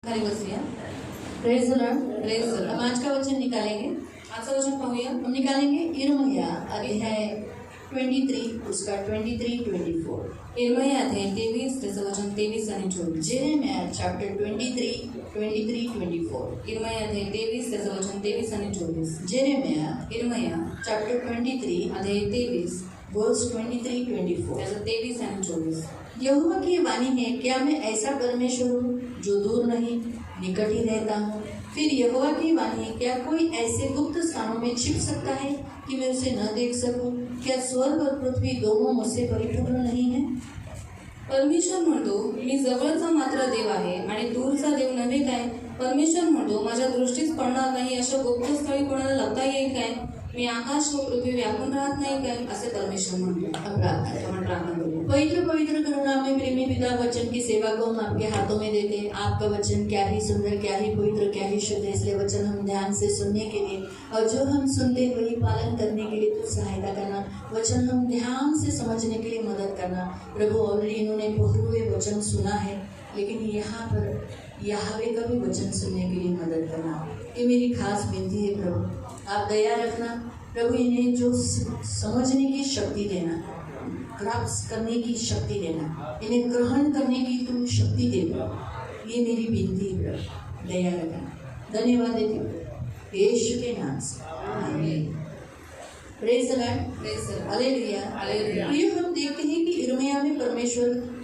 खाली बसूया. Praise the Lord. Praise the Lord. हम आज का वचन निकालेंगे। आजचं वचन पाहूया. हम निकालेंगे यिर्मयाह अध्याय 23 उसका 23-24। यिर्मयाह अध्याय 23 त्याचं वचन 23 आणि 24. Jeremiah chapter 23-24। यिर्मयाह अध्याय 23 त्याचं वचन 23 आणि 24. जेरेमिया यिर्मयाह चैप्टर 23 अध्याय 23 वर्स 23-24। त्याचं 23 आणि 24. यहोवा की वाणी है, क्या मैं ऐसा परमेश्वर हूँ जो दूर नहीं निकट ही रहता हूँ। फिर यहोवा की वाणी है, क्या कोई ऐसे गुप्त स्थानों में छिप सकता है कि मैं उसे न देख सकूं? क्या स्वर्ग और पृथ्वी दोनों मुझसे परिपूर्ण नहीं है? परमेश्वर म्हणतो, मी जवळचा मात्र देव आहे आणि दूरचा देव नव्हे काय. परमेश्वर म्हणतो, माझ्या दृष्टीस पडणार नाही अशा गुप्त स्थळी कोणाला लपता येईल काय. मी आकाश व पृथ्वी व्यापून राहत नाही काय, असे परमेश्वर म्हणतो. अब प्रार्थना करें। आपण प्रार्थना करूया. पवित्र पवित्र करुणामय प्रेमी पिता, वचन की सेवा को हम आपके हाथों में देते हैं। आपका वचन क्या ही सुंदर, क्या ही पवित्र, क्या ही शुद्ध है। इसलिए वचन हम ध्यान से सुनने के लिए और जो हम सुनते वही पालन करने के लिए तू सहायता करना। वचन हम ध्यान से समझने के लिए मदद करना। प्रभु ऑलरेडी इन्होंने बहुए वचन सुना है, लेकिन यहाँ पर यहोवा का भी वचन सुनने के लिए मदद करना। ये मेरी खास विनती है प्रभु, आप दया रखना। प्रभु इन्हें जो समझने की शक्ति देना, ग्रास्प करने की शक्ति देना, इन्हें ग्रहण करने की तू शक्ति देना, ये मेरी विनती है प्रभु, दया रखना। धन्यवाद देती हूँ यीशु के नाम से, आमीन। Praise the Lord. Praise the Lord. Hallelujah. Hallelujah. प्रिय, हम देखते हैं कि यिर्मयाह में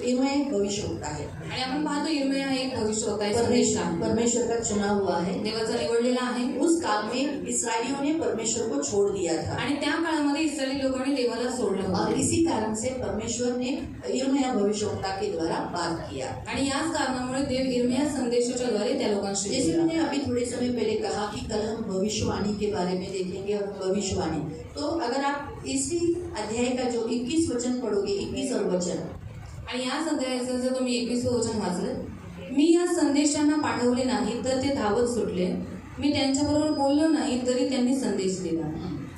यिर्मयाह एक भविष्यवक्ता है। आणि आपण पाहतो यिर्मयाह एक भविष्यवक्ता आहे, संदेश आहे. परमेश्वर का चुना हुआ है। देवाचा निवडलेला आहे. उस काल में इस्राएलियों ने परमेश्वर को छोड़ दिया था आणि त्या काळामध्ये इस्रायली लोकांनी देवाला सोडलं और होतं. इसी कारण से परमेश्वर ने यिर्मयाह भविष्यवक्ता के द्वारा बात किया। आणि याच कारणामुळे देव यिर्मयाह संदेशाच्या द्वारे त्या लोकांशी जैसे बोलला. मैंने अभी थोड़े समय पहले कहा कि कल हम भविष्यवाणी के बारे में देखेंगे और भविष्यवाणी, तो अगर आप इसी अध्याय का जो 21 वचन पढ़ोगे, 21 और वचन, आणि या संदेशाचं जर तुम्ही 21 वचन वाचलं, मी या संदेशांना पाठवले नाही तर ते धावत सुटले, मी त्यांच्याबरोबर बोललो नाही तरी त्यांनी संदेश दिला.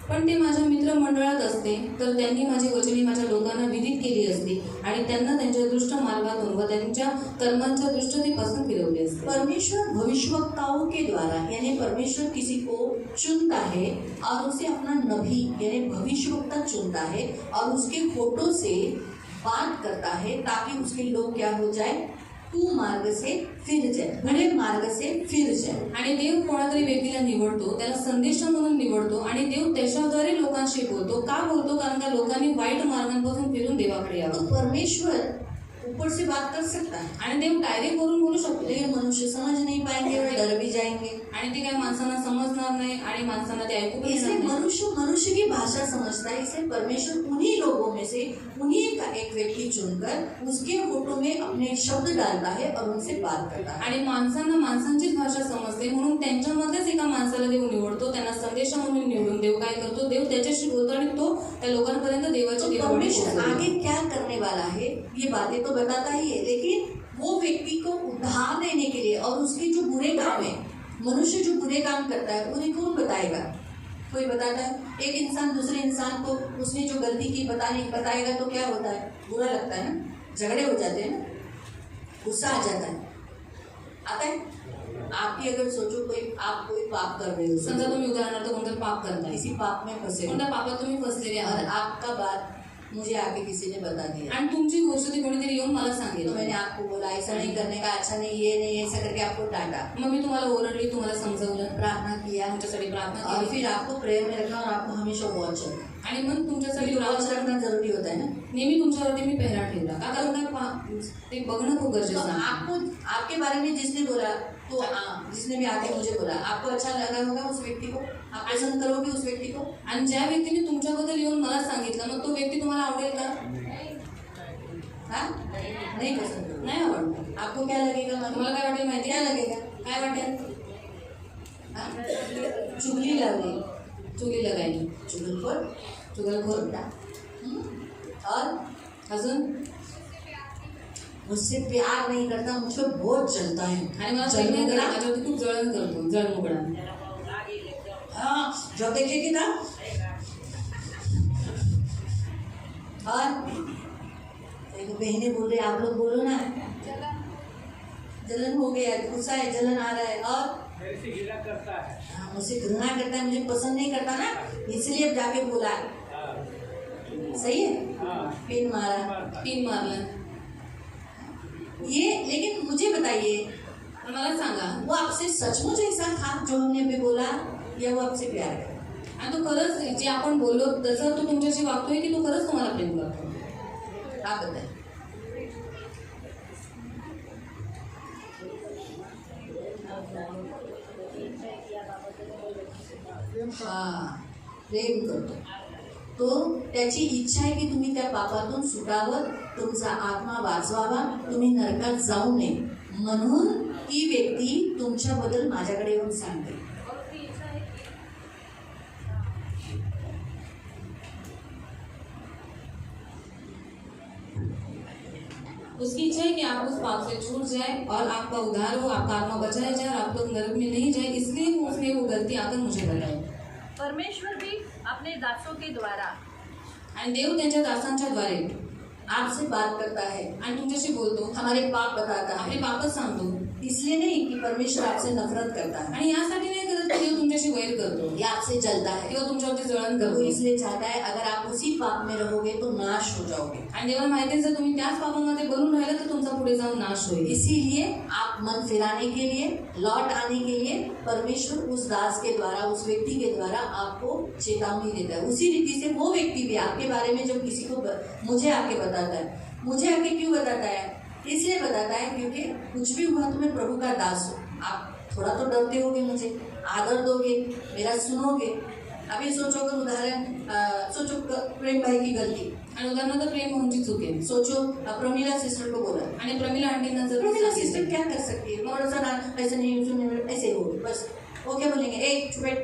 पण ते माझ्या मित्रमंडळात असते तर त्यांनी माझी वचने माझ्या लोकांना विदित केली असती आणि त्यांना त्यांच्या दुष्ट मार्गातून व त्यांच्या कर्मांच्या दुष्टतेपासून फिरवले असते. परमेश्वर भविष्यवक्ताओं के द्वारा, यानी परमेश्वर किसी को चुनता है और उसे अपना नबी यानी भविष्यवक्ता चुनता है और उसके फोटो से बात करता है ताकि उसके लोग क्या हो जाए, तू मार्ग से फिर जाए, बुरे मार्ग से फिर जाए. आणि देव कोणातरी व्यक्तीला निवडतो, त्याला संदेश म्हणून निवडतो आणि देव त्याच्याद्वारे लोकांशी बोलतो. का बोलतो? कारण का लोकांनी वाईट मार्गांपासून फिरून देवाकडे यावं. तो परमेश्वर ऊपर से बात कर सकता है, आणि देव डायरेक्ट वरून बोलू शकतो. लेकिन मनुष्य समझ नहीं पाएंगे और डर भी जाएंगे. आणि ते काय माणसांना समजणार नाही आणि माणसांना ते ऐकू पण इसलिए येणार नाही. मनुष्य की भाषा समझता है। इसलिए परमेश्वर उन्हीं लोगों में से उन्हीं का एक व्यक्ति चुनकर उसके फोटो में अपने शब्द डालता है और उनसे बात करता है. आणि माणसांना माणसांचीच भाषा समजते म्हणून त्यांच्यामध्येच एका माणसाला देव निवडतो, त्यांना संदेश म्हणून निवडून देव काय करतो, देव त्याच्याशी बोलतो आणि तो त्या लोकांपर्यंत देवाची देवाणी परमेश्वर पोहोचवतो. आगे क्या करने वाला है ये बातें तो बताता ही है, लेकिन वो व्यक्ति को उद्धार देने के लिए और उसके जो बुरे काम है, मनुष्य जो बुरे काम करता है उन्हें कौन बताएगा? कोई बताता है? एक इंसान दूसरे इंसान को उसने जो गलती की बताएगा तो क्या होता है? बुरा लगता है ना, झगड़े हो जाते हैं ना, गुस्सा आ जाता है, आता है. आप ही अगर सोचो आप कोई पाप कर रहे हो, समजा तुम्ही उदाहरणार्थ कोणतं पाप करताय, किसी पाप में फंसे कोणत्या पापात तुम्ही फसलेले और आहात आपका बात मुझे आके किसी ने बता दिया आणि तुमची गोष्ट ती कोणीतरी येऊन मला तो सांगितलं, मैंने आपको बोला ऐसा नहीं करने का, अच्छा नहीं, ये नहीं, ऐसा करके आपको डांटा, मग मी तुम्हाला ओरडली, तुम्हाला समजवलं, प्रार्थना किया तुमच्यासाठी प्रार्थना और केली फिर आपको प्रेयर में रखा और आपको हमेशा वॉच रखना. आणि मग तुमच्यासाठी वॉच प्रार्थना रखना जरूरी होता है ना. नेहमी तुमच्यावरती मी पेहरा ठेवला. का कारण ते बघणं खूप तो गरजेचं आहे. आपको आपके बारे में जिसने बोला, तो जिसने भी आके मुझे बोला, आपको अच्छा लगा होगा उस व्यक्ति को, आप पसंद करोगे उस व्यक्ति को. आणि ज्या व्यक्तीने तुमच्याबद्दल येऊन मला सांगितलं मग तो व्यक्ती तुम्हाला आवडेल का? हाँ, नहीं पसंद करोगे. नाही आवडणार. आपको क्या लगेगा? तुम्हाला काय वाटेल माहिती क्या आहे? लगेगा? काय वाटेल? हाँ? चुगली लगेगी, चुली लगायली, चुगलखोर, और अजून मुझसे प्यार नहीं करता, मुझ पर बहुत जलता है. आणि मला प्रेम नाही करत, माझ्यावरती खूप जळण करतो, जळमुगडा. हाँ, जब देखेगी ना, और बहनें बोल रही, आप लोग बोलो ना, जलन हो गया है, गुस्सा है, जलन आ रहा है, और मेरे से घृणा करता है। हाँ, मुझसे घृणा करता है, मुझे पसंद नहीं करता ना, इसलिए अब जाके बोला। हाँ, सही है, हाँ, पिन मारा, पिन मारलं. ये। लेकिन मुझे बताइए, मला सांगा, वो आपसे सचमुच ऐसा था जो हमने अभी बोला, या वो आपसे प्यार करता? आणि तो खरंच जे आपण बोललो तसं तो तुमच्याशी वागतोय की तो खरंच तुम्हाला प्रेम करतो? आप बताएं। हाँ, प्रेम करतो. तो त्याची इच्छा आहे की तुम्ही त्या पापातून सुटावं, तुमचा आत्मा वाचवावा, तुम्ही नरकात जाऊ नये, म्हणून ती व्यक्ती तुमच्याबद्दल माझ्याकडे येऊन सांगते. उसकी इच्छा है कि आप उस पाप से छूट जाए और आपका उद्धार हो, आपका आत्मा बचाया जाए और आप लोग नरक में नहीं जाए, इसलिए उसने वो गलती आकर मुझे बताई. परमेश्वर भी अपने दासों के द्वारा आणि देव त्यांच्या दासांच्या द्वारे आपसे बात करता है, आणि तुमच्याशी बोलतो, हमारे पाप बताता आपले है. पापच सांगतो. इसलिए नहीं कि परमेश्वर आपसे नफरत करता है आणि यासाठी नाही करत की देव तुमच्याशी वैर करतो या आपसे जलता है. किंवा तुमच्यावरती जळण वो करतो. इसलिए चाहता है अगर आप उसी पाप में रहोगे तो नाश हो जाओगे. आणि देवाला माहिती आहे जर तुम्ही त्याच पापामध्ये बनून राहिला तर तुमचा पुढे जाऊन नाश होईल. इसीलिए आप मन फिराने के लिए, लौट आने के लिए परमेश्वर उस दास के द्वारा, उस व्यक्ति के द्वारा आपको चेतावनी देता है. उसी रीति से वो व्यक्ति भी आपके बारे में जब किसी को मुझे आके बताता है, मुझे आके क्यों बताता है? इसलिए बताता है क्योंकि कुछ भी हुआ तो मैं प्रभु का दास हूँ. आप थोड़ा तो डरते होगे, मुझे आदर दोगे, मेरा सुनोगे. अभी सोचो अगर उदाहरण, सोचो प्रेम भाई की गलती, आणि उदाहरणार्थ प्रेम भाऊंची चूक आहे सोचो प्रमीला सिस्टर को बोला, आणि प्रमिला आंटींना जर प्रमिला सिस्टर क्या कर सकती है? थोड़ा सा ना ऐसे नहीं सुनने, ऐसे हो बस. वो क्या बोलेंगे, ए चुप बैठ,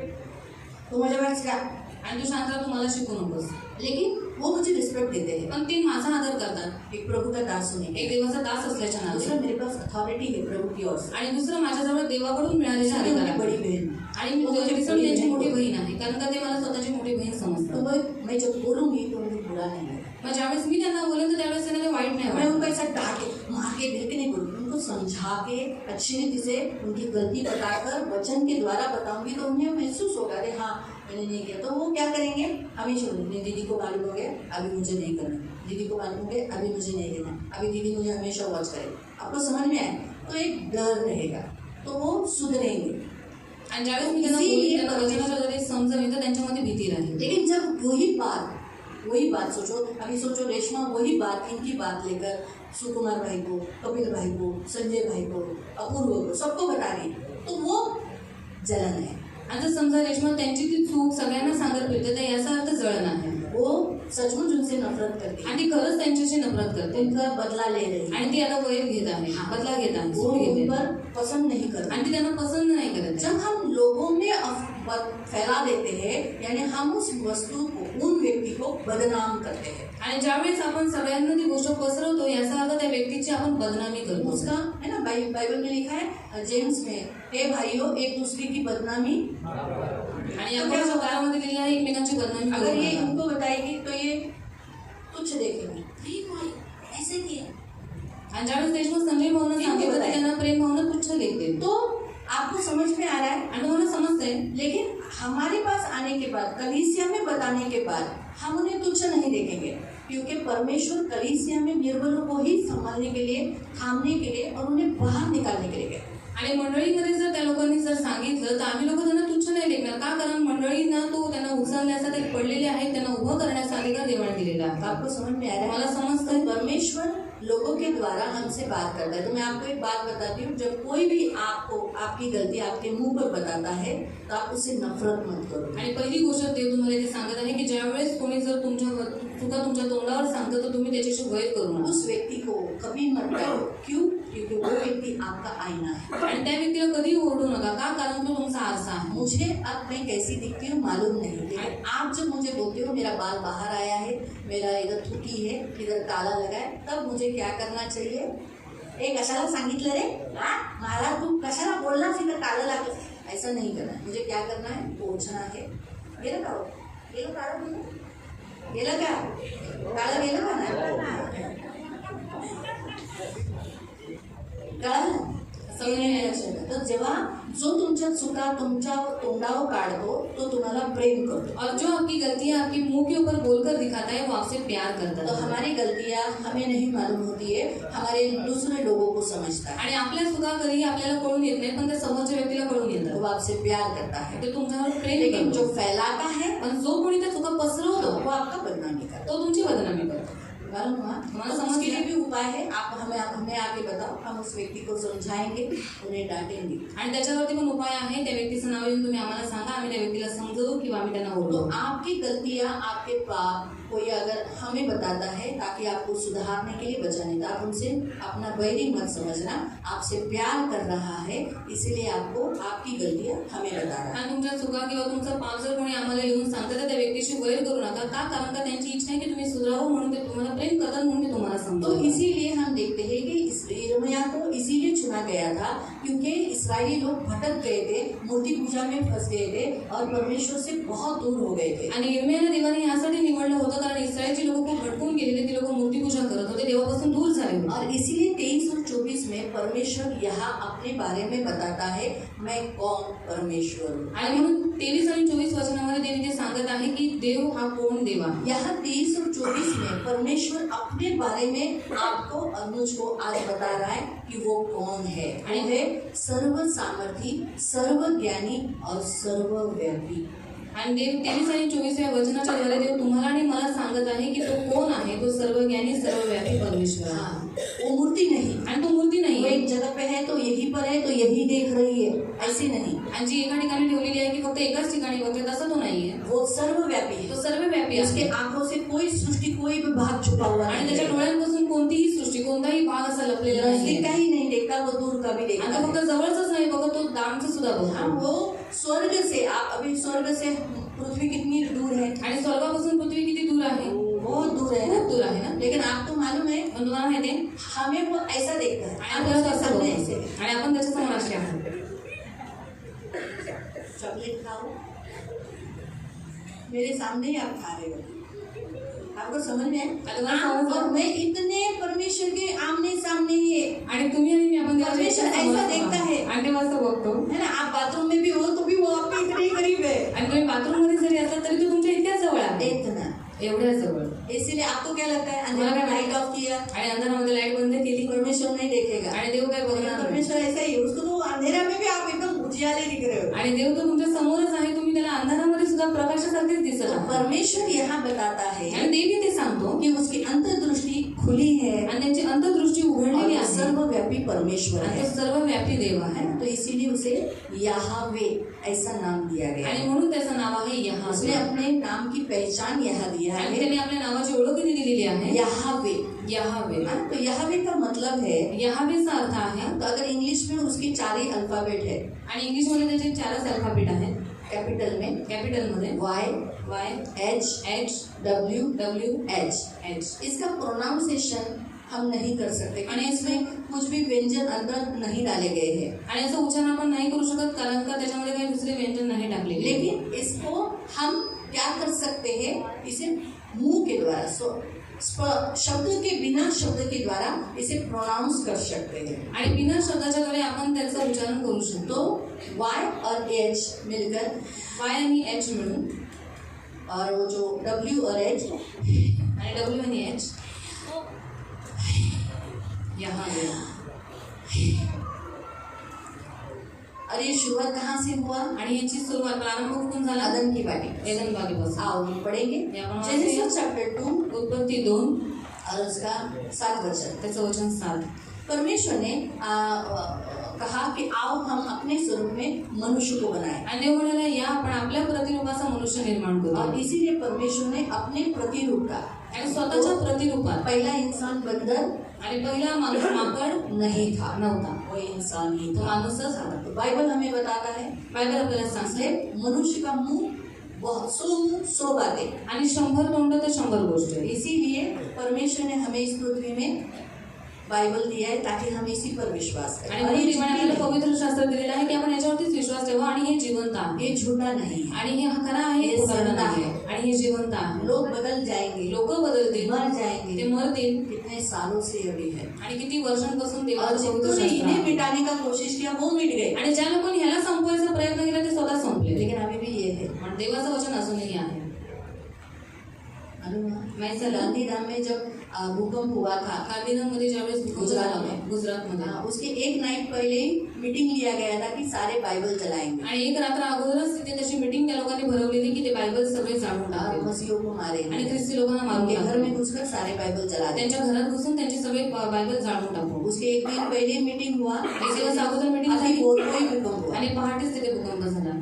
तू मुझे बात सिखा. आणि तू शांत राहा, तू मला शिकू नकोस. लेकिन वो मुझे रिस्पेक्ट देते हैं, पण ते माझा आदर करतात एक प्रभु का दास होने एक के. देवाचा दास असल्याच्या दूसरा नाते. मेरे पास अथॉरिटी है प्रभु की ओर से. आणि दुसरं माझ्याजवळ देवाकडून मिळालेले शादी अधिकार उनकी बड़ी आहे. बहन, आणि मी त्यांची त्यांची मोठी बहीण आहे, कारण का ते मला स्वतःची मोठी बहीण तो समजतात. मैं जब बोलूंगी तो उनको बुरा नहीं लगेगा. मग ज्यावेळेस मी त्यांना बोलेन तर त्यावेळेस त्यांना ते वाईट नाही मैं वाटत. उनको ऐसा डांटे मार के बिल्कुल नहीं बोलूंगी, उनको समझा के अच्छी रीति से उनकी गलती बताकर वचन के द्वारा बताऊंगी तो उन्हें महसूस होगा अरे हाँ मैंने नहीं किया. तो वो क्या करेंगे, हमेशा बोलेंगे दीदी को मालूम हो गया अभी मुझे नहीं करना, दीदी को मालूम हो गया अभी मुझे नहीं लेना, अभी दीदी मुझे हमेशा वॉच करेगी. आपको समझ में आए तो एक डर रहेगा, तो वो सुधरेंगे. आणि ज्यावेळेस मी त्यांना बोलेन, त्यांना वचनाच्या द्वारे समजावीन तर त्यांच्यामध्ये भीती राहील. लेकिन जब वही बात सोचो, अभी सोचो रेशमा वही बात, इनकी बात लेकर सुकुमार भाई को, कपिल भाई को, संजय भाई को, अपूर्व को, सबको बता रही, तो वो जलन है. आणि जर समजा रेश्मा त्यांची ती चूक सगळ्यांना सांगत फिरते तर याचा अर्थ जळण आहे. वो सचमुच उनसे नफरत करती है, आणि ती खरंच त्यांच्याशी नफरत करते उनका बदला ले रही है, आणि ती आता वैर घेत आहे, बदला घेत आहे, वो सूड उन घेते पर पसंद नहीं करती. आणि ती त्यांना पसंत नाही करत आहे. जब हम लोगों में फैला देते हैं, यानी हम उस वस्तु को, उन व्यक्ति को बदनाम करते हैं. आणि ज्यावेळेस आपण सगळ्यांना ती गोष्ट पसरवतो याचा अर्थ त्या व्यक्तीची आपण बदनामी करतो. उसका है ना, बाइबल में लिखा है जेम्स में, हे भाइयों एक दूसरे की बदनामी. आणि याच्या काळामध्ये लिहिलं आहे एकमेकांची बदनामी अगर करू ये नका. उनको बताएगी तो ये तुच्छ देखेंगे, ठीक भाई ऐसे किया. आणि ज्यावेळेस देशमुख संजय भाऊनं सांगितलं तर त्यांना प्रेम भावना तुच्छ लेखते. तो आपको समझ में आ रहा है. आणि मला समजतंय, लेकिन हमारे पास आने के बाद, कलीसिया में बताने के बाद हम उन्हें तुच्छ नहीं देखेंगे, क्योंकि परमेश्वर कलीसिया में निर्बलों को ही संभालने के लिए, थामने के लिए और उन्हें बाहर निकालने के लिए गए. आणि मंडळीमध्ये जर त्या लोकांनी जर सांगितलं तर आम्ही लोक त्यांना तुच्छ नाही लेखणार. का? कारण मंडळींना तो त्यांना उचलण्यासाठी पडलेले आहेत, त्यांना उभं करण्याचा अधिकार देवाने दिलेला आहे. आपको समझ में आ रहा है? मला समजतंय. परमेश्वर लोगों के द्वारा हमसे बात करता है. तो मैं आपको एक बात बताती हूँ, जब कोई भी आपको आपकी गलती आपके मुंह पर बताता है तो आप उससे नफरत मत करो. आणि पहिली गोष्ट देव तुम्हाला ते सांगत आहे की ज्यावेळेस कोणी जर तुमच्या चुका तुमच्या तोंडावर सांगतं तर तुम्ही त्याच्याशी वैर करू नका. उस व्यक्ति को कभी मत करो. क्यों? क्योंकि वो व्यक्ति आपका आईना है. आणि त्या व्यक्तीला कधी ओरडू नका. का? कारण तो तुमचा आरसा आहे. मुझे अब मैं कैसी दिखती हूँ मालूम नहीं, लेकिन आप जब मुझे बोलते हो मेरा बाल बाहर आया है, मेरा इधर थुकी है, इधर काला लगा है, तब मुझे क्या करना चाहिए? ए कशाला सांगितलं रे, मला तू कशाला बोललास इधर काला लागलं, ऐसा नहीं करना है. मुझे क्या करना है? पोछना है. गेलं का? गेलं काळं गेलं? गेलं का? काळं गेलं का? ना कळलं. समजून हे घ्यायचं. लक्षात घ्या. तर जेव्हा जो तुमच्या चुका तुमच्या तोंडावर काढतो तो तुम्हाला प्रेम करतो. और जो आपकी गलतियां आपके मुंह के ऊपर बोलकर दिखाता है वो आपसे प्यार करता तो है. हमारी गलतियां हमें नहीं मालूम होती है, हमारे दूसरे लोगों को समझता है. आणि आपल्या चुका कधी आपल्याला कळून येत नाही पण त्या समोरच्या व्यक्तीला कळून तो येतात. वो आपसे प्यार करता है. ते तुमच्यावर प्रेम लेकिन करतो. जो फैलाता है पण जो कोणी त्या चुका पसरवतो वो आपका बदनामी करता तो तुमची बदनामी करतो. है. मालूम हुआ? हमारा तो समझ उसके गया. लिए भी उपाय है. आप हमें आगे बताओ, हम उस व्यक्ति को समझाएंगे, उन्हें डांटेंगे. आणि त्याच्यावरती पण उपाय आहे. त्या व्यक्तीचं नाव येऊन तुम्ही आम्हाला सांगा, आम्ही त्या व्यक्तीला समजवू किंवा आम्ही त्यांना तो ओरडू. आपकी गलतियां, आपके पाप कोई अगर हमें बताता है ताकि आपको सुधारने के लिए बचाने, तो आप उनसे अपना बैरी मत समझना. आपसे प्यार कर रहा है इसीलिए आपको आपकी गलतियां हमें बता रहा है. आणि तुमच्या चुका किंवा तुमचं पाप जर कोणी आम्हाला येऊन सांगतं तर त्या व्यक्तीशी वैर करू नका. का? कारण का त्यांची इच्छा आहे की तुम्ही सुधारावं म्हणून ते तुम्हाला प्रेम करतात म्हणून ते तुम्हाला तो समजवतात. इसीलिए हम देखते हैं कि इस यिर्मयाह को इसीलिए चुना गया था क्योंकि इस्राएली लोग भटक गए थे, मूर्ति पूजा में फंस गए थे और परमेश्वर से बहुत दूर हो गए थे. आणि इर्मियाला देवाने यासाठी निवडलं होतं कारण इस्रायलची लोक खूप भटकून गेलेले. ते लोक मूर्तिपूजा करत होते, देवापासून दूर झाले होते. और इसीलिए 23 और 24 में परमेश्वर यहाँ अपने बारे में बताता है, मैं कौन परमेश्वर हूँ. आणि म्हणून 23 आणि 24 वचनामध्ये देवी ते सांगत आहे की देव हा कोण देव आहे. यहाँ 23 और 24 में परमेश्वर अपने बारे में आपको और मुझको आज बता रहा है कि वो कौन है. वो है सर्व सामर्थी, सर्व ज्ञानी और सर्वव्यापी. आणि देव 23 आणि 24 या वचनाच्या द्वारे देव तुम्हाला आणि मला सांगत आहे की तो कोण आहे. तो सर्वज्ञानी सर्वव्यापी परमेश्वर आहे. हाँ, वो मूर्ति नहीं. आणि तो मूर्ती वो नाही एक जगह पे है तो यहीं पर है तो यही देख रही है, ऐसे नहीं. आणि जी एका ठिकाणी ठेवलेली आहे की फक्त एकाच ठिकाणी बघते तसा तो नाहीये. वो सर्वव्यापी है. तो सर्वव्यापी उसके आहे आंखों से कोई सृष्टि, कोई भी भाग छुपा हुआ आणि नहीं त्याच्या है. डोळ्यांपासून कोणतीही सृष्टी कोणताही भाग असा लपलेला नजदीक नाही. का ही नहीं देखता, वो दूर का भी देखता आणि तो है. फक्त जवळच नाही बघत, तो लांबचं सुद्धा हाँ, बघतो. वो स्वर्ग से, आप अभी स्वर्ग से पृथ्वी कितनी दूर है? आणि स्वर्गापासून पृथ्वी किती दूर आहे. बहुत दूर है खूप ना. दूर आहे ना. लेकिन आपको मालूम है पण तुम्हाला माहिती आहे हमें वो ऐसा देखता है. आणि आप आपल्याला उसके तसं सामने बघतो. ऐसे आणि आपण त्याच्या समोर असे आहोत. चॉकलेट खाओ, मेरे सामने ही आप खा रहे हो. आपको समझ में आता मला आए? समजलं. और मैं इतने परमेश्वर के आमने सामने ही है. आणि तुम्ही आणि मी आपण देवाच्या परमेश्वर इतक्या समोर ऐसा असतो. देखता है. आणि तेव्हा असं बघतो. है ना. आप बाथरूम में भी हो तो भी वो आपके इतने ही करीब है. आणि तुम्ही बाथरूम मध्ये जरी असला तरी तो तुमच्या इतक्या जवळ आहे. इतना. एवढ्या जवळ. इसीलिए आपको क्या लगता है, मला अंदर काय लाइट ऑफ किया, आणि अंधारामध्ये लाईट बंद केली परमेश्वर नहीं देखेगा. आणि देव काय बघणार नाही. परमेश्वर ऐसा ही है. उसको तो अंधेरा में भी आप एकदम उजियाले दिख रहे हो. आणि देव तो तुमच्या समोरच आहे. तुम्ही त्याला अंधारामध्ये सुद्धा प्रकाशासारखेच दिसत तो आहात. परमेश्वर यहाँ बताता आणि है देवी ते सांगतो कि उसकी अंतर्दृष्टी खुली है आणि त्यांची अंतर्दृष्टी और उघडलेली वो आहे सर्वव्यापी परमेश्वर आणि है. तो सर्वव्यापी देव आहे. है ना. तो इसीलिए उसे याहवे ऐसा नाम दिया गया आणि है. म्हणून त्याचं नाव आहे यहा. उसने अपने नाम की पहचान यहाँ दिया आणि है, त्याने आपल्या नावाची ओळख किती दिलेली आहे. याहवे. यहावे. हाँ, तो याहवे का मतलब है, यहावेचा अर्थ आहे. तो अगर इंग्लिश में उसकी 4 ही अल्फाबेट है. आणि इंग्लिशमध्ये त्याचे 4च अल्फाबेट आहेत. कैपिटल में कॅपिटलमध्ये Y, Y, H, H, W, W, H. H. इसका प्रोनाउंसिएशन हम नहीं कर सकते आणि और इसमें कुछ भी व्यंजन अंदर नहीं डाले गए हैं. आणि याचं उच्चारण आपण नाही करू शकत कारण का त्याच्यामध्ये काही दुसरे व्यंजन नाही टाकले. लेकिन इसको हम क्या कर सकते हैं, इसे मुंह के द्वारा, शब्द के बिना शब्द के द्वारा इसे प्रोनाउंस कर सकते हैं. आणि बिना शब्दाच्या द्वारे आपण त्याचं उच्चारण करू शकतो. तो वाई और एच मिलकर वाय आणि एच मिळून और वो जो डब्ल्यू और एच आणि डब्ल्यू आणि एच यहावे. और ये शुरुआत कहाँ से हुआ? आणि याची सुरुवात प्रारंभ कुठून झाला. आदम की वाटी. एदन बागेपासून. आओ हम पढ़ेंगे या आपण जेनेसिस चैप्टर 2 उत्पत्ती 2 और उसका 7 वचन. त्याचं वचन 7. परमेश्वर ने कहा कि आओ हम अपने स्वरूप में मनुष्य को बनाए. आणि देव म्हणाला या आपण आपल्या प्रतिरूपाचा मनुष्य निर्माण और करू. इसीलिए परमेश्वर ने अपने प्रतिरूप का आणि स्वतःच्या प्रतिरूपात. पहला इंसान बंदर आणि पहिला माणूस माकड नहीं था, नव्हता, वो इंसान ही तो था. माणूसच होता. तो बाइबल हमें बताता है बायबल आपल्याला सांगते मनुष्य का मुंह बहुत 100 मुंह 100 बातें. आणि 100 तोंड तर 100 गोष्टी. इसीलिए परमेश्वर ने हमें इस पृथ्वी में बाइबल दिया है ताकि हम इसी पर विश्वास करें. आणि और म्हणून ये देवाने जितनी आपल्याला पवित्र शास्त्र दिलेलं आहे की आपण याच्यावरतीच विश्वास ठेवा आणि हे जिवंत आहे. आहे ये झूठा नहीं है। आणि हे खरा आहे, हे खोटा जिवंत नाही आहे. आणि हे जिवंत आहे. लोग बदल जाएंगे, लोक बदलतील, मर ते जाएंगे, मरतील कितने सालों से अभी है। आणि किती वर्षांपासून और देवाचं पवित्र जिन्होंने शास्त्र इन्हें आहे. मिटाने का कोशिश किया वो मिट गए, आणि ज्या लोकांनी ह्याला संपवायचा प्रयत्न केला ते स्वतः संपले. लेकिन अभी भी ये है। पण देवाचं वचन अजूनही आहे. वैसे गांधीधाम में जब भूकंप हुआ था, गांधीधाममध्ये ज्यावेळेस भूकंप गुजरात झाला, में। गुजरातमध्ये, उसके एक नाइट पहले मीटिंग लिया गया था कि सारे बाइबल जलाएंगे आणि एक रात्र अगोदरच तिथे त्याची मीटिंग त्या लोकांनी भरवलेली की ते बायबल सगळे जाळून और टाकतील मसीहों को आणि मारेंगे। ख्रिस्ती लोकांना मारून उनके घर में टाकतील. घुसकर सारे बाइबल जला देंगे। त्यांच्या घरात घुसून त्यांचे सगळे बायबल जाळून टाकू. उसके एक दिन पहले मीटिंग हुआ, एक दिवस अगोदर मीटिंग अभी झाली भोर को ही भूकंप हुआ। आणि पहाटेच तिथे भूकंप झाला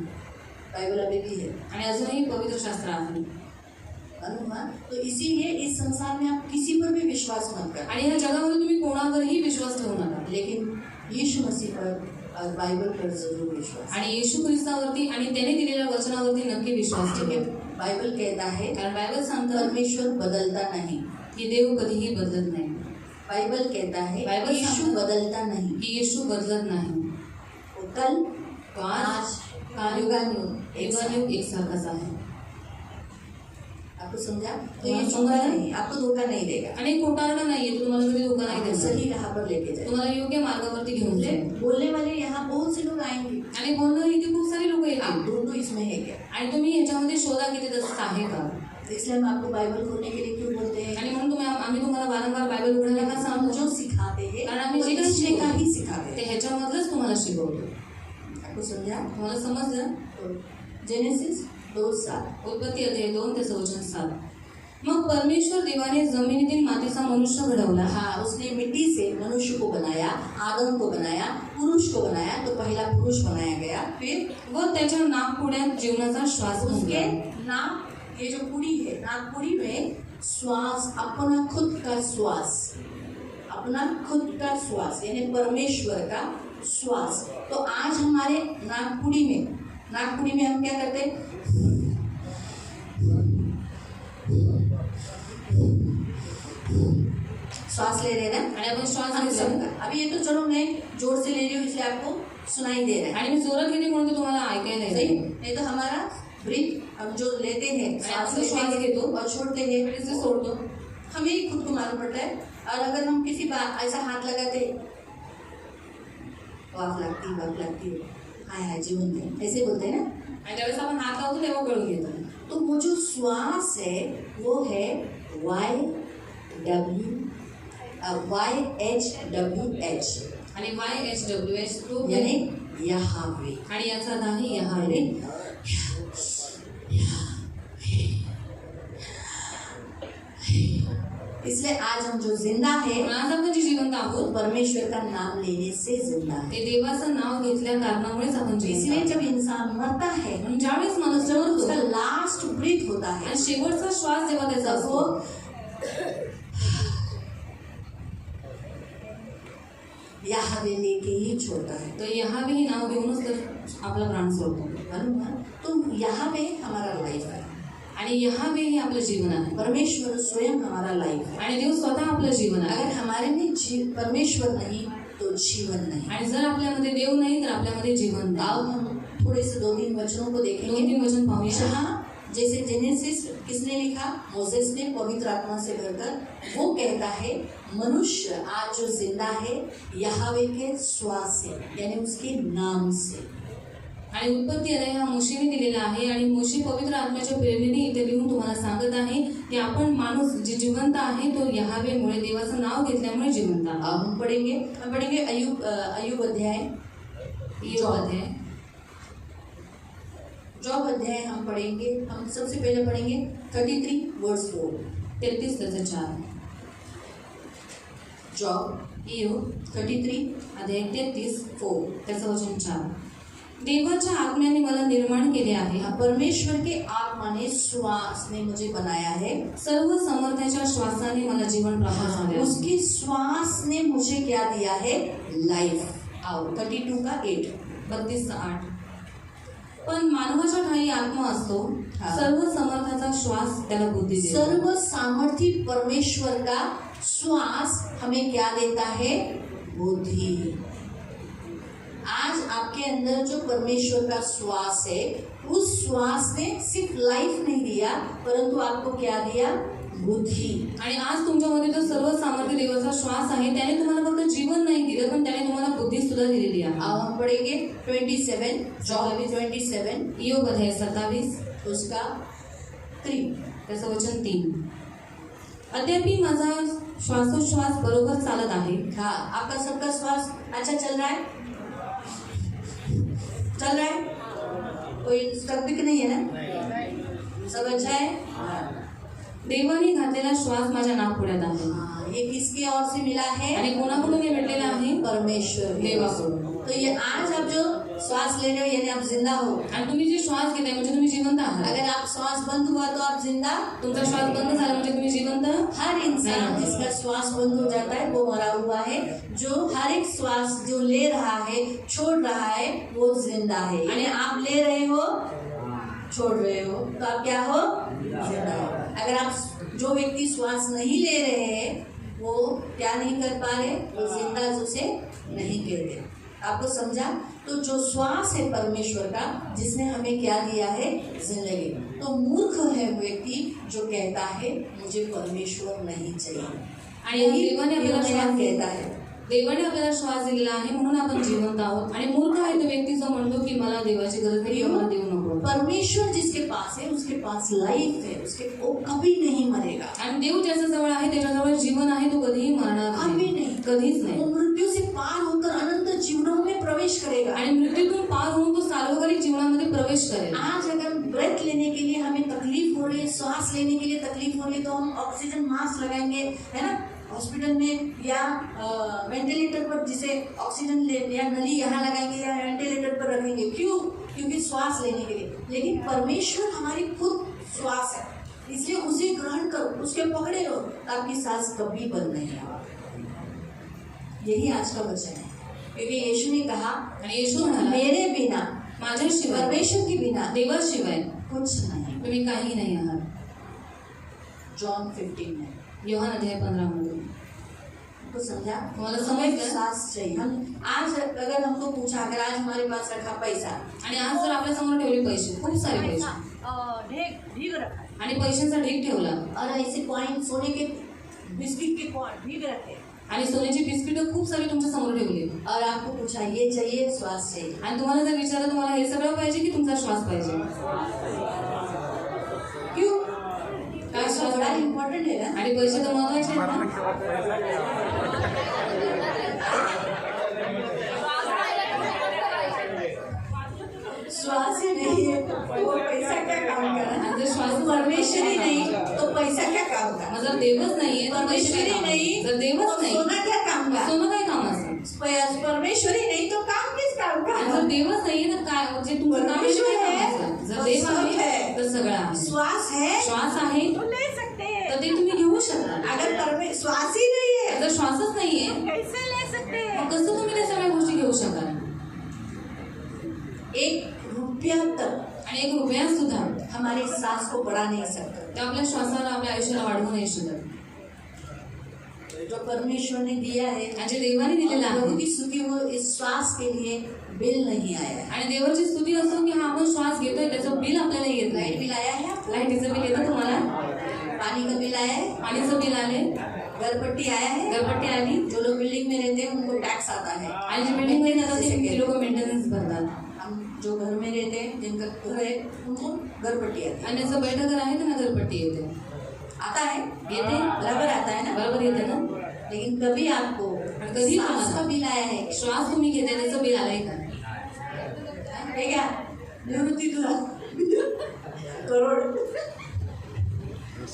बाइबल अभी भी है, आणि अजूनही पवित्र शास्त्र आहे. मालूम है? तो इसीलिए इस संसार में आप किसी पर भी विश्वास मत कर, आणि ह्या जगामध्ये तुम्ही कोणावरही विश्वास ठेवू नका. लेकिन यीशु मसीह पर और बाइबल पर जरूर विश्वास। आणि येशू ख्रिस्तावरती आणि त्याने दिलेल्या वचनावरती नक्की विश्वास क्योंकि ठेवा. बाइबल कहता है कारण बायबल सांगतं परमेश्वर बदलता नहीं। की देव कधीही बदलत नाही, बाइबल कहता है बाइबल यीशु सांगतं बदलता नहीं। की येशू बदलत नाही. वो कल तो आज युगानुयुग एक साथ। युगानुयुग एकसारखाच आहे. आपको समझा? तो हाँ, ये समझा। धोखा नहीं, आपको धोखा नहीं देगा, आणि खोटारडा नाहीये, तो तुम्हाला कधी धोका नाही आपको देणार, सही राह पर लेके जाए। तुम्हाला योग्य मार्गावरती घेऊन जाईल. बोलने वाले यहाँ बहुत से लोग आएंगे, आणि बोलणारे इथे खूप सारे लोक आप येतील ढूंढो इसमें है क्या। आणि तुम्ही ह्याच्यामध्ये शोधा की ते तसंच आहे का. इसलिए हम आपको बाइबल खोलने के लिए क्यों बोलते हैं? आणि म्हणून आम्ही तुम्हाला वारंवार बायबल उघडायला का हम सांगतो, जो सिखाते हैं कारण आम्ही वो जे काही इसमें का ही शिकवतो सिखाते ते हैं। ह्याच्यामधलंच तुम्हाला शिकवतो. आपको समझा? तुम्हाला समजलं? तो जेनेसिस 2:7। उत्पत्ती अध्याय 2 त्याचं वचन 7. मग परमेश्वर देवाने जमिनीतील मातीचा मनुष्य घडवला. हाँ, उसने मिट्टी से मनुष्य को बनाया, आदम को बनाया, पुरुष को बनाया। तो पहला पुरुष बनाया गया, फिर व त्याच्या नाकपुड्यात जीवनाचा श्वास उसके घुसला. नाक, ये जो पुड़ी है, नाकपुड़ी में श्वास, अपना खुद का श्वास, अपना खुद का श्वास यानी परमेश्वर का श्वास। तो आज हमारे नाकपुड़ी में हम क्या करते हैं? श्वास ले रहे हैं ना, आणि आपण श्वास हम घेतला. सबका। अभी ये तो चलो मैं जोर से ले रही हूँ इसलिए आपको सुनाई दे रहा है, आणि मी जोरात घेते म्हणून ते तुम्हाला ऐकायला सही? येते. नहीं तो हमारा ब्रीथ, हम जो लेते हैं आपण लेते श्वास हैं घेतो और छोड़ते हैं, आणि जे सोडतो हमें ही खुद को मालूम पड़ता है। और अगर हम किसी बात ऐसा हाथ लगाते, वाफ लगती है, हाय हाय जीवन है, ऐसे बोलते हैं ना। आणि त्यावेळेस आपण हात लावतो तेव्हा कळून येतं. तो वो जो श्वास है वो है YHWH आणि YHWH तो यानी यहावे। आणि याचा नाही यानी यहावे. इसलिए आज हम जो जिंदा है पण आज आपण जे जिवंत वो आहोत परमेश्वर का नाम लेने से जिंदा है। ते देवाचं नाव घेतल्या कारणामुळेच आपण जिवंत इसलिए आहोत. जब इंसान मरता है, म्हणून ज्यावेळेस माणूस जब मरतो उसका लास्ट ब्रीथ होता है, आणि शेवटचा श्वास जेव्हा त्याचा तब वो असतो यहावे लेके ही छोड़ता है। तर यहावे ही नाव घेऊनच तर आपला प्राण सोडतो. मालूम है? तो यहावे हमारा लाइफ है, आणि यहावे हे आपलं जीवन आहे परमेश्वर स्वयं हमारा लाइफ है। आणि देव स्वतः आपलं जीवन आहे. अगर हमारे में परमेश्वर नहीं तो जीवन नहीं। आणि जर आपल्यामध्ये देव नाही तर आपल्यामध्ये जीवन नाही. अब हम थोड़े से 2-3 वचनों को देखेंगे। 2-3 वचन पाहूया. जहाँ जैसे जेनेसिस किसने लिखा? मोसेस ने, पवित्र आत्मा से भरकर। वो कहता है मनुष्य आज जो जिंदा है यहावे के श्वास से यानी उसके नाम से। आणि उत्पत्ती अध्याय हा मोशेने दिलेला आहे आणि मोशे पवित्र आत्म्याच्या प्रेरणेने इथे लिहून तुम्हाला सांगत आहे की आपण माणूस जे जिवंत आहे तो यहावेमुळे देवाचं नाव घेतल्यामुळे जिवंत आहे. अब हम पढ़ेंगे अय्यूब अध्याय, ईयोब अध्याय, जॉब अध्याय हम पढ़ेंगे। हम सबसे पहले पढ़ेंगे 33 वर्स 4। 33 त्याचं 4. जॉब ईयोब 33 अध्याय 33 4। त्याचं वचन 4. देवाच्या आत्म्याने मला निर्माण केले आहे, परमेश्वर के आत्मा ने श्वास ने मुझे बनाया है, सर्व समर्थाच्या श्वासाने मला जीवन प्राप्त झाले आहे. उसके श्वास ने मुझे क्या दिया है? लाइफ। आओ 32 का 8। 32:8. पण मानवाच्या ठाई आत्मा असतो, हा. सर्व समर्थाचा श्वास त्याला बुद्धी देतो. सर्व सामर्थ्य परमेश्वर का श्वास हमें क्या देता है? बुद्धि। आज आपके अंदर जो परमेश्वर का श्वास है, उस श्वास ने सिर्फ लाइफ नहीं दिया, परंतु आपको क्या दिया? बुद्धि। आणि आज तुमच्यामध्ये जो सर्व सामर्थ्य देवाचा श्वास आहे त्याने तुम्हाला फक्त जीवन नाही दिलं, पण त्याने तुम्हाला बुद्धी सुद्धा दिलेली आहे. अब हम पढ़ेंगे 27, जॉब 27 योग अध्याय 27 उसका 3. त्याचं वचन 3. अद्यापि माझा श्वासोश्वास बरोबर चालत आहे. हाँ, आपका सबका श्वास अच्छा चल रहा है? चल रहा है? कोई टॉपिक नहीं है ना? सब अच्छा है? देवाने घातलेला श्वास माझ्या नाकपुड्यात आहे. हाँ, ये किसकी ओर से मिला है? आणि कोणाकडून हे भेटलेला आहे? परमेश्वर की ओर से. देवाकडून. तो ये आज आप जो श्वास ले रहे हो यानी आप जिंदा हो. आणि तुम्ही जे श्वास घेताय म्हणजे तुम्ही जिवंत आहात. अगर आप श्वास बंद हुआ तो आप जिंदा. तुमचा श्वास बंद झाला म्हणजे तुम्ही जिवंत. हर इंसान नहीं. जिसका श्वास बंद हो जाता है वो मरा हुआ है. जो हर एक श्वास जो ले रहा है, छोड़ रहा है, वो जिंदा है. यानी आप ले रहे हो, छोड़ रहे हो, तो आप क्या हो? जिंदा हो. अगर आप जो व्यक्ति श्वास नहीं ले रहे हैं वो क्या नहीं कर पा रहे? वो जिंदा उसे नहीं कहते. आपको समझा? तो जो श्वास है परमेश्वर का, जिसने हमें क्या दिया है? जिंदगी. तो मूर्ख है व्यक्ति जो कहता है मुझे परमेश्वर नहीं चाहिए. आणि देवाने आपल्याला श्वास कहता है. देवाने आपल्याला श्वास दिलेला आहे म्हणून आपण जिवंत आहोत. आणि मूर्ख आहे तो व्यक्ती जो म्हणतो की मला देवाची गरज नाही, मला देऊ नको. परमेश्वर जिसके पास है उसके पास लाइफ है, उसके वो कभी नहीं मरेगा. आणि देव ज्याच्या जवळ आहे त्याच्याजवळ जीवन आहे, तो कधीही मरणार कभी नाही, नहीं. कधीच नाही. वो मृत्यु से पार होकर अनंत जीवनों में प्रवेश करेगा. आणि मृत्यूतून पार होऊन तो सार्वकालिक जीवनामध्ये प्रवेश करेल. आज अगर ब्रेथ लेने के लिए हमें तकलीफ हो रही है, श्वास लेने के लिए तकलीफ हो रही है, तो हम ऑक्सीजन मास्क लगाएंगे, है ना, हॉस्पिटल में, या वेंटिलेटर पर जिसे ऑक्सीजन ले या नली यहाँ लगाएंगे या वेंटिलेटर पर रखेंगे. क्यों? क्योंकि श्वास लेने के लिए. लेकिन परमेश्वर हमारी खुद श्वास है, इसलिए उसे ग्रहण करो, उसके पकड़े रहो, आपकी सांस कभी बंद नहीं होगी. यही आज का वचन है. क्योंकि यीशु ने कहा, आणि येशू म्हणाला, मेरे बिना, माझ्याशिवाय, परमेश्वर के बिना देवाशिवाय कुछ नहीं. तुम्ही काही नाही आहात. जॉन 15 में. योहान अध्याय 15 मध्ये. को समझा? तुम्हाला समजलं? सांस चाहिए. हम आज अगर हमको पूछा, अगर आज हमारे पास रखा पैसा, आणि आज जर आपल्या समोर ठेवले पैसे, खूप सारे पैसे, भीग रखा है आणि पैशांचा ढीग ठेवला, और ऐसे कॉइन, सोने के बिस्किट के कौन भीग रखे आणि सोन्याची बिस्किटं खूप सारी तुमच्या समोर ठेवली, और आपको पूछा ये चाहिए, श्वास चाहिए, आणि तुम्हाला जर विचारलं तुम्हाला हे सगळं पाहिजे की तुमचा श्वास पाहिजे, क्यों? काय पैसा श्वास बड़ा पाहिजे? इम्पोर्टेंट है ना. आणि पैसे तर महत्वाचे आहेत ना. श्वास ही नहीं है तो पैसा क्या काम करा. आणि जर श्वास परमेश्वर ही नहीं तो पैसा क्या काम करा. जर देवच नाहीये तर पैसे परमेश्वर काय ही काम? नहीं जर देवच तो नाही सोना क्या काम तर का. सोनं काय काम असतं. परमेश्वर ही नहीं तो काम किस काम का. आणि जर देवच नाहीये तर काय म्हणजे तुमचं काम आहे ते काय काम असतं? जर देव आहे तर सगळं आहे. श्वास है श्वास आहे तो ले सकते हैं. तर ते तुम्ही घेऊ शकता. अगर श्वास ही नहीं है जर श्वासच नाहीये कैसे ले सकते हैं? मग कसं तुम्ही त्या सगळ्या गोष्टी घेऊ शकाल. 1 रुपया तक आणि 1 रुपया सुद्धा हमारे सांस को बढ़ा नहीं सकता. ते आपल्या श्वासाला आपल्या आयुष्याला वाढवू नाही शकत. जो परमेश्वर ने दिया है, आणि जे देवाने दिलेलं प्रभु आहे की स्तुति हो, इस श्वास के लिए बिल नहीं आया है. आणि देवाची स्तुती असो की हा आपण श्वास घेतोय त्याचं बिल आपल्याला येत लाइट नाही. बिल आया है आपको? लाईटीचं बिल येतं तुम्हाला, पानी का बिल आया है, पाणीचं बिल आले, घरपट्टी आया है. घरपट्टी आली, जो लोग बिल्डिंग में रहते हैं उनको टैक्स आता है. आणि जे बिल्डिंग मध्ये जातात ते लोक मेंटेनन्स भरतात. हम जो घर में रहते हैं, जिनका घर है, उनको घरपट्टी आती है. आणि ज्याचं बैठक घर आहे त्यांना घरपट्टी येते. आता है, येते बराबर आता है ना. बरोबर येते ना. लेकिन कभी आपको कभी सांस का बिल आया है? श्वास तुम्ही घेताय त्याचं बिल आलंय का. है क्या? निवृत्ती तुला करोड़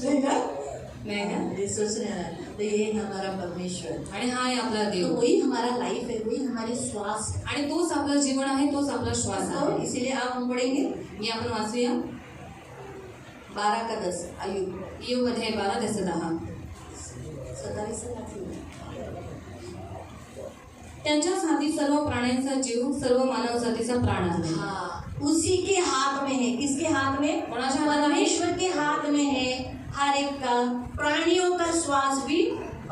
नहीं ना. नाही ना. ये सोच रहे हैं. तो ये हमारा परमेश्वर, आणि हा आहे आपला तो देव, वही हमारा लाइफ है, वही हमारे श्वास है. आणि तोच आपलं जीवन आहे, तोच आपला श्वास तो आहे. इसीलिए आप हम पढ़ेंगे हे आपण वाचूया 12 का 10 आयु योग अध्याय 12 त्याचं 10. 27 से लाखों. त्यांच्याच हाती सर्व प्राण्यांचा जीव, सर्व मानव जातीचा प्राण आहे. हाँ, उसी के हाथ में है. किसके हाथ में? कोणाच्या हातात आहे? परमेश्वर के हाथ में है. हर एक का, प्राणियों का श्वास भी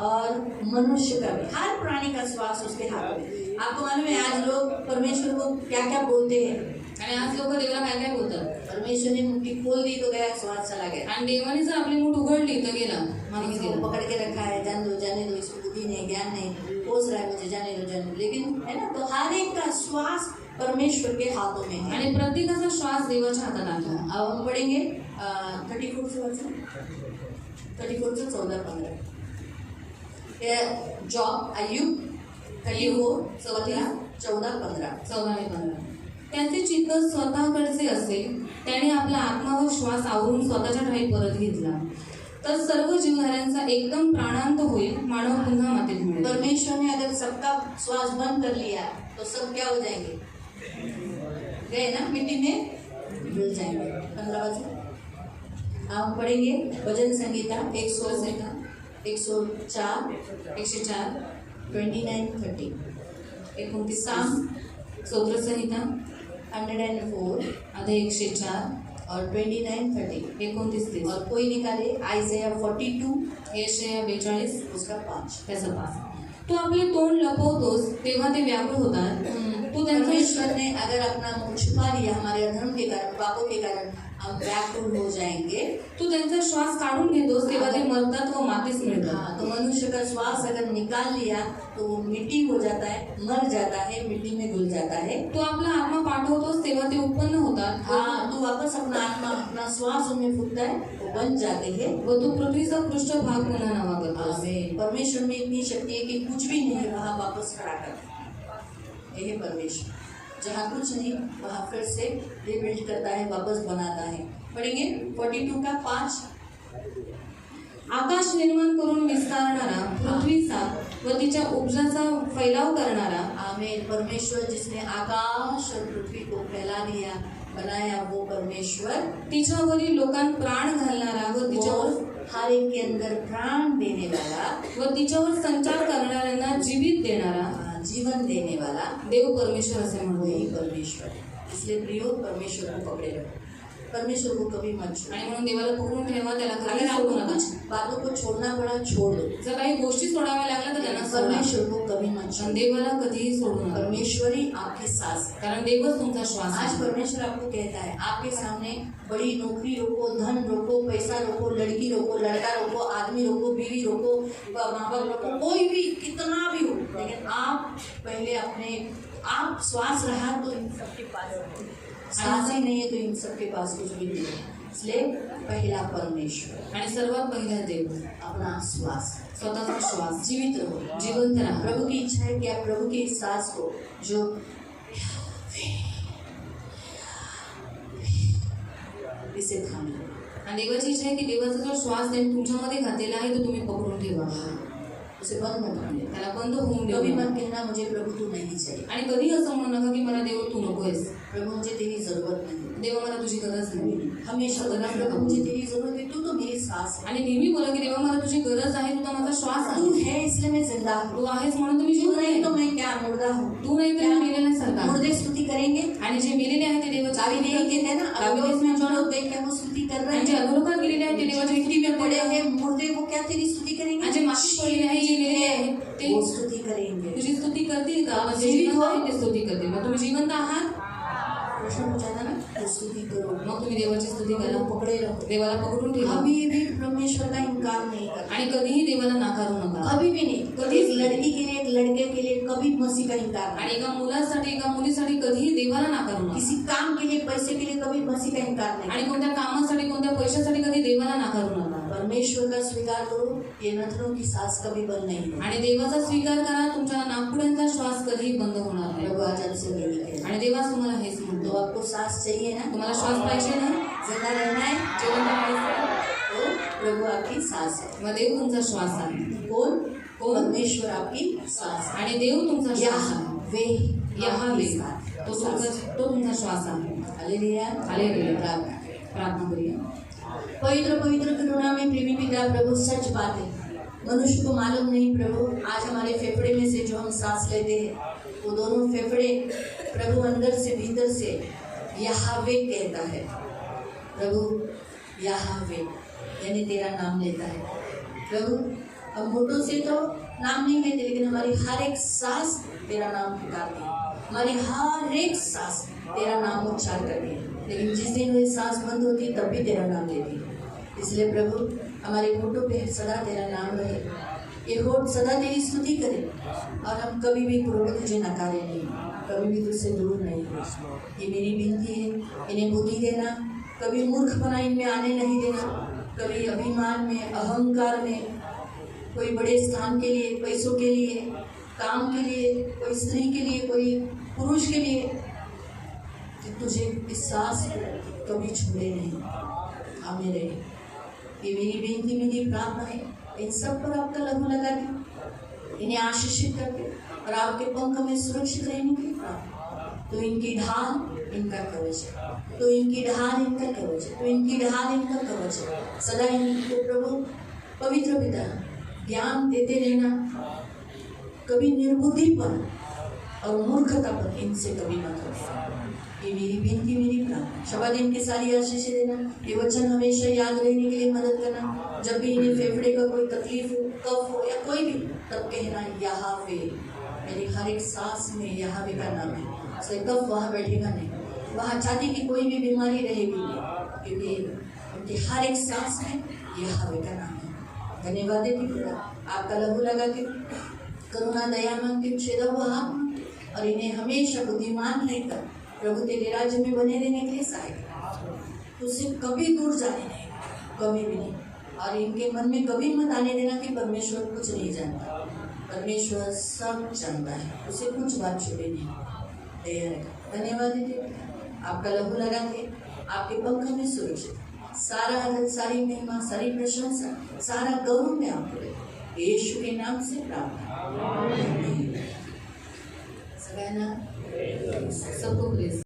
और मनुष्य का भी, हर प्राणी का श्वास उसके हाथ में. आपको मालूम है आज लोग परमेश्वर को क्या क्या बोलते हैं? आणि आज लोक देवाला काय काय बोलतात. परमेश्वर ने मुट्ठी खोल दी तो गया, श्वास चला गया। आणि देवाने जर आपली मूठ उघडली तर गेला, माणूस इसको गेला. पकड़ के रखा है, जाने दो, इसको बुद्धि नहीं, ज्ञान नहीं, कोस रहा है मुझे, जाने दो। लेकिन है ना, तो हर एक का श्वास परमेश्वर के हाथों में है। आणि प्रत्येकाचा श्वास देवाच्या हातात आहे. अब हम पढ़ेंगे 34 से वर्ष 34 से 14-15 जॉब अयुब 14-15 14-15 त्याचे चित्त स्वतःकडचे असेल, त्याने आपला आत्मा व श्वास आवरून स्वतःच्या ठाई परत घेतला, तर सर्व जीवधाऱ्यांचा एकदम प्राणांत होईल, मानव पुन्हा मातीत मिळेल. परमेश्वर ने अगर सबका श्वास बंद कर लिया तो सब क्या हो जाएंगे? गए ना, मिट्टी में मिल जाएंगे। 15 बजे हम पढ़ेंगे भजन संगीता 104 29-30 29 साम स्तोत्र संहिता 104 अध्याय 104 और 29-30 29-30 और कोई निकाले आइज़ाया 42 यशाया 42 उसका 5। त्याचा 5. तू आपले तोंड लपवतोस तेव्हा ते व्याकुळ होतात. तू त्यांचा परमेश्वर ने अगर अपना मुख छुपा लिया हमारे अधर्म के कारण, पापों के कारण, हम व्याकुल हो जाएंगे। तू त्यांचा श्वास काढून घेतोस तेव्हा ते मरतात व मातीस मिळतात. हाँ, तो मनुष्य का श्वास अगर निकाल लिया तो वो मिट्टी हो जाता है, मर जाता है, मिट्टी में घुल जाता है। तू आपला आत्मा पाठवतोस तेव्हा ते उत्पन्न होतात. हाँ, तो वापस अपना आत्मा, अपना श्वास उनमें फूकता है, वो बन जाते हैं। व तू पृथ्वीचा पृष्ठभाग पुन्हा नवा करतोस. आमीन। परमेश्वर में इतनी शक्ति है कि कुछ भी नहीं वहाँ वापस खड़ा कर, यही परमेश्वर जहाँ कुछ नहीं वहाँ फिर से रिबिल्ड करता है, वापस बनाता है। पढ़ेंगे 42 का 5। आकाश निर्माण करून विस्तारणारा, पृथ्वीचा व तिच्या उपजाचा फैलाव करणारा, आमीन। परमेश्वर जिसने आकाश और पृथ्वी को फैला दिया, बनाया, वो परमेश्वर तिच्यावरील लोकांत प्राण घालणारा व तिच्यावर वो हर एक के अंदर प्राण देने वाला, व तिच्यावर संचार करणाऱ्यांना जीवित देणारा जीवन देने वाला देव परमेश्वर असे म्हणतो. वही परमेश्वर। इसलिए प्रियो परमेश्वर को पकड़े रखो, परमेश्वर को कभी मत छोड़ो। आणि म्हणून देवाला पकडून ठेवा, त्याला कधी अगर सोडू आपको नका. कुछ बातों को छोड़ना पड़ा, छोड़ दो। जर काही गोष्टी सोडाव्या लागल्या तर त्यांना सोडा. परमेश्वर को कभी मत पण छोड़ो। देवाला कधीही सोडू नका, परमेश्वर ही आपके साथ है। कारण देवच तुमचा श्वास आज आहे. परमेश्वर आपको कहता है, आपके सामने बड़ी नौकरी रोको, धन रोको, पैसा रोको, लड़की रोको, लड़का रोको, आदमी रोको, बीवी रोको, माँ बाप रोको, कोई भी कितना भी हो, लेकिन आप पहले अपने आप श्वास रहा तो इन सबके पास सांस ही नहीं है, तो इन सबके पास कुछ भी नहीं है। इसलिए पहला परमेश्वर, आणि सर्वात पहिला देव, अपना श्वास, स्वतःचा श्वास, जीवित रहो, जिवंत राहा. प्रभु की इच्छा है कि आप प्रभु की इस सांस को जो इसे थाम लो। आणि देवाची इच्छा आहे की देवाचा जो श्वास त्यांनी तुमच्यामध्ये घातलेला आहे तो तुम्ही पकडून ठेवा, उसे बंद मत होने दो। त्याला बंद होऊन देऊ कभी नका. मत कहना मुझे प्रभु तू नहीं चाहिए, आणि कधी असं म्हणू नका की मला देव तू नकोयस, प्रभु मुझे तेरी जरूरत नहीं। देवा मला तुझी गरज नाही. हमेशा बोलना प्रभु मुझे तेरी जरूरत है, तू तो मेरी सांस है, आणि नेहमी बोला की देवा मला तुझी गरज आहे, तुझा माझा श्वास तू आहे, है इसलिए मैं जिंदा हूँ, तू आहेस म्हणून तुम्ही तू जीव नहीं तो नाही, मैं क्या मुर्दा हूँ। तू नाही तर मी मेलेला सारखा. मुर्दे स्तुति करेंगे, आणि जे मेलेले आहे ते देवाची चाबी स्तुती नहीं करतील. कहते ना, चाबी अब देत नाही जो पण. लोग देख के वो स्तुति कर रहे आणि जे हैं, अधोलोकात गेलेले आहेत ते देवाची स्तुती मिट्टी में पड़े करतील. हैं मुर्दे, वो क्या तेरी स्तुति करेंगे? आणि जे मातीत पडलेले आहे, जे मेलेले आहेत ते वो स्तुति करेंगे। तुझी स्तुती करतील का? आप म्हणजे जीवित जिवंत हो? आहे ते स्तुती करतील. मग तुम्ही जिवंत आहात, प्रश्न पूछा था ना, तो स्तुति करो, मग तुम्ही देवाची स्तुती करा, पकड़े रहो, देवाला पकडून ठेवा कभी भी परमेश्वर का इनकार नहीं करना, आणि कधीही देवाला नाकारू नका. कभी भी नहीं। कभी एक भी। लड़की के लिए, एक लड़के के लिए कभी मसीह का इनकार नहीं, आणि एका मुलासाठी एका मुलीसाठी कधीही देवाला नाकारू नका. किसी काम के लिए, पैसे के लिए कभी मसीह का इनकार नहीं। आणि कोणत्या कामासाठी कोणत्या पैशासाठी कधी देवाला नाकारू नका. परमेश्वर का स्वीकार करो, ये नथनों की सांस कभी बंद नहीं है। आणि देवाचा स्वीकार करा, तुमच्या नागपुड्यांचा श्वास कधीही बंद होणार नाही. प्रभु आज आपसे यही कहते हैं। आणि देवाच तुम्हाला हेच तो म्हणतो, आपको सांस चाहिए ना, तुम्हाला श्वास पाहिजे ना, जिंदा रहना है, जिवंत राहायचं, तो प्रभु आपकी सांस है। मग देव तुमचा श्वास आहे. कौन? कौन? परमेश्वर आपकी सांस है। आणि देव तुमचा श्वास आहे. वे यहावे, तो तो तुमचा श्वास आहे. Hallelujah, hallelujah. प्रार्थना। प्रार्थना करूया. पवित्र पवित्र करुणा में प्रेमी पिता प्रभु, सच बात है, मनुष्य को मालूम नहीं प्रभु, आज हमारे फेफड़े में से जो हम सांस लेते हैं वो दोनों फेफड़े प्रभु अंदर से भीतर से यहावे कहता है। प्रभु यहावे यानी तेरा नाम लेता है। प्रभु हम होठों से तो नाम नहीं लेते, लेकिन हमारी हर एक सांस तेरा नाम पुकारती है, हमारी हर एक सांस तेरा नाम उच्चार करती है। लेकिन जिस दिन वो सांस बंद होती है तब भी तेरा नाम लेती है। इसलिए प्रभु हमारे होठों पे सदा तेरा नाम रहे, ये होठ सदा तेरी स्तुति करे, और हम कभी भी प्रभु तुझे नकारे नहीं, कभी भी तुझसे दूर नहीं हो। ये मेरी विनती है, इन्हें बुद्धि देना, कभी मूर्खपना इनमें आने नहीं देना, कभी अभिमान में, अहंकार में, कोई बड़े स्थान के लिए, पैसों के लिए, काम के लिए, कोई स्त्री के लिए, कोई पुरुष के लिए, तुझे इस सांस कभी छूले नहीं, हमें रहे। ये मेरी विनती, मेरी प्रार्थना है। इन सब पर आपका लहू लगा के इन्हें आशीषित करके और आपके पंख में सुरक्षित रहने की प्रार्थना। तो इनकी ढाल इनका कवच है, तो इनकी ढाल इनका कवच है, तो इनकी ढाल इनका कवच है। सदा इनको प्रभु पवित्र पिता ज्ञान देते रहना, कभी निर्बुद्धिपन और मूर्खता पर इनसे कभी मत होना। ये मेरी विनती, मेरी प्रार्थना। शब्द इनकी सारी आशीष देना, ये वचन हमेशा याद रहने के लिए मदद करना। जब भी इन्हें फेफड़े का कोई तकलीफ हो, कफ हो या कोई भी, तब कहना यहावे। मेरी हर एक सांस में यहावे का नाम है, इसलिए कफ वहाँ बैठेगा नहीं, वहाँ छाती की कोई भी बीमारी रहेगी नहीं, क्योंकि उनकी हर एक सांस में यहावे का नाम है। धन्यवाद देती हूँ आपका लहू लगा के, करुणा दया मांगते, छेदा हुआ हाथ, और इन्हें हमेशा बुद्धिमान रहकर प्रभु तेरे राज्य में बने रहने के लिए सहायता। तुझसे कभी दूर जाने नहीं, कभी भी नहीं। और इनके मन में कभी मत आने देना कि परमेश्वर कुछ नहीं जानता। परमेश्वर सब जानता है, उसे कुछ बात छुपे नहीं। धन्यवाद दीजिए, आपका लहू लगा के आपके पंख में सुरक्षित, सारा आदर, सारी महिमा, सारी प्रशंसा, सारा गौरव में आपको दे, यीशु के नाम से प्रार्थना। सबको प्लीज